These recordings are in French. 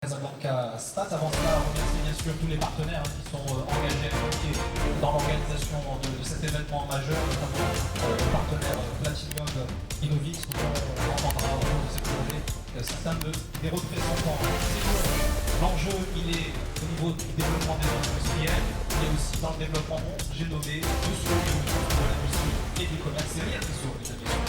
Casablanca Stat. Avant cela, remercier bien sûr tous les partenaires qui sont engagés et impliqués dans l'organisation de cet événement majeur, notamment le partenaire Platinum Innovix, dont on entendra au cours de ces projets certains des représentants. L'enjeu, il est au niveau du développement des industriels, mais aussi dans le développement, j'ai nommé, de l'industrie et du commerce. C'est rien de sûr, mesdames et messieurs.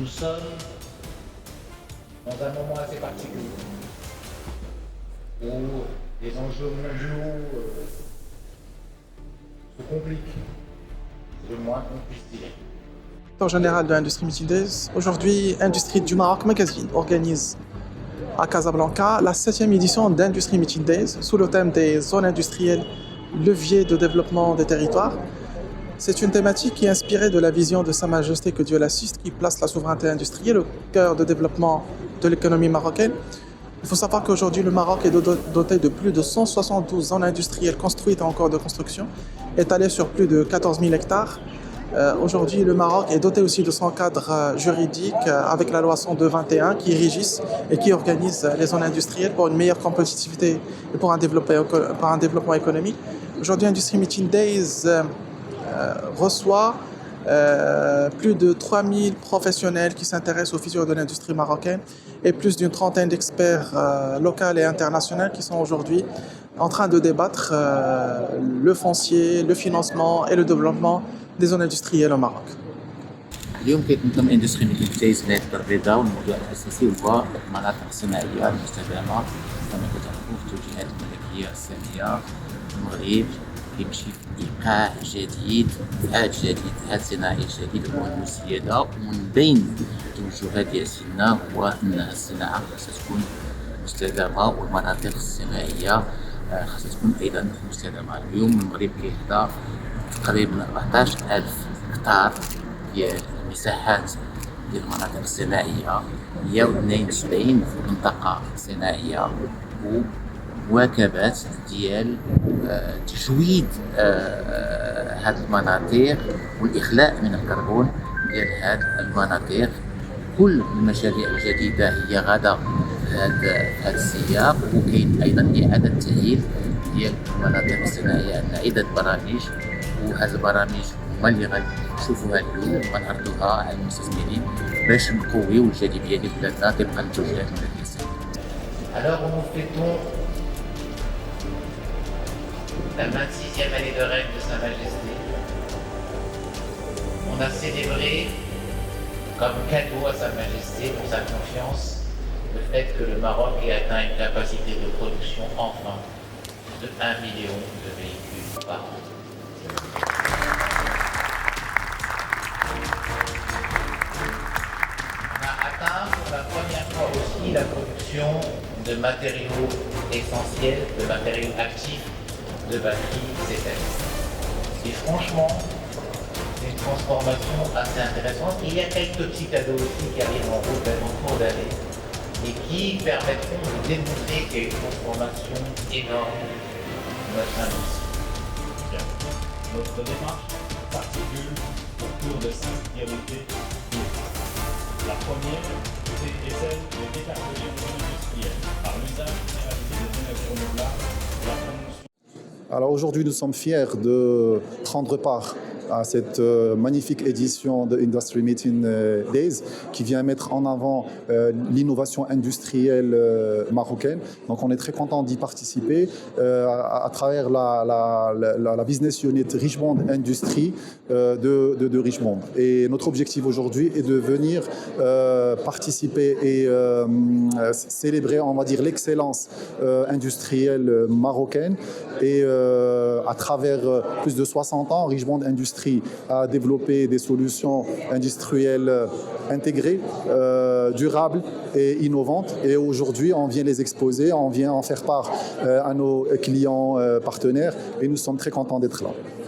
Nous sommes dans un moment assez particulier où les enjeux mondiaux se compliquent, c'est le moins qu'on puisse dire. Général de l'Industrie Meeting Days. Aujourd'hui, Industrie du Maroc Magazine organise à Casablanca la 7e édition d'Industrie Meeting Days sous le thème des zones industrielles, leviers de développement des territoires. C'est une thématique qui est inspirée de la vision de Sa Majesté que Dieu l'assiste, qui place la souveraineté industrielle au cœur de développement de l'économie marocaine. Il faut savoir qu'aujourd'hui, le Maroc est doté de plus de 172 zones industrielles construites et en cours de construction, étalées sur plus de 14 000 hectares. Aujourd'hui, le Maroc est doté aussi de son cadre juridique avec la loi 102/21 qui régisse et qui organise les zones industrielles pour une meilleure compétitivité et pour un développement économique. Aujourd'hui, Industry Meeting Days reçoit plus de 3000 professionnels qui s'intéressent au futur de l'industrie marocaine et plus d'une trentaine d'experts locaux et internationaux qui sont aujourd'hui en train de débattre le foncier, le financement et le développement des zones industrielles au Maroc. اليوم كيتنظم اندستري ميتينغ دايز لهاد التغريده، والموضوع الاساسي هو المناطق الصناعيه المستدامه. كما كتعرفوا في التوجيهات الملكيه الساميه المغرب كيمشي في ايقاع جديد، عهد جديد، عهد صناعي جديد هو السياده. ومن بين التوجهات ديال سيدنا هو ان الصناعه خاصها تكون مستدامه والمناطق الصناعيه خاصها تكون ايضا مستدامه. اليوم المغرب كيحظى تقريبا 14000 هكتار ديال المساحات ديال المناطق الصناعيه، 172 منطقه صناعيه، ومواكبات ديال تجويد هاد المناطق والاخلاء من الكربون ديال هاد المناطق. كل المشاريع الجديده هي غاده في هذا السياق، وكاين ايضا اعاده تاهيل ديال المناطق الصناعيه. عندنا عده برامج، وهذه البرامج هما اللي غنشوفوها اليوم وغنعرضوها على المستثمرين باش نقويو الجاذبيه ديال بلادنا طبقا للتوجيهات الملكيه الساميه. Alors nous fêtons la 26e année de règne de Sa Majesté. On a célébré comme cadeau à Sa Majesté pour sa confiance le fait que le Maroc ait atteint une capacité de production enfin de 1 million de véhicules par an. On a atteint pour la première fois aussi la production de matériaux essentiels, de matériaux actifs, de batteries cette année. Et franchement, c'est une transformation assez intéressante. Et il y a quelques petits cadeaux aussi qui arrivent en route en cours d'année et qui permettront de démontrer qu'il y a une transformation énorme de notre industrie. Notre démarche s'articule autour de 5 priorités. La première est celle de décarboner nos industriels par l'usage généralisé des énergies renouvelables et la promotion. Alors aujourd'hui, nous sommes fiers de prendre part à cette magnifique édition de Industry Meeting Days qui vient mettre en avant l'innovation industrielle marocaine. Donc on est très content d'y participer à travers la business unit Richemont Industrie de Richemont. Et notre objectif aujourd'hui est de venir participer et célébrer, on va dire, l'excellence industrielle marocaine. Et à travers plus de 60 ans, Richemont Industrie a développé des solutions industrielles intégrées, durables et innovantes. Et aujourd'hui, on vient les exposer, on vient en faire part à nos clients partenaires et nous sommes très contents d'être là.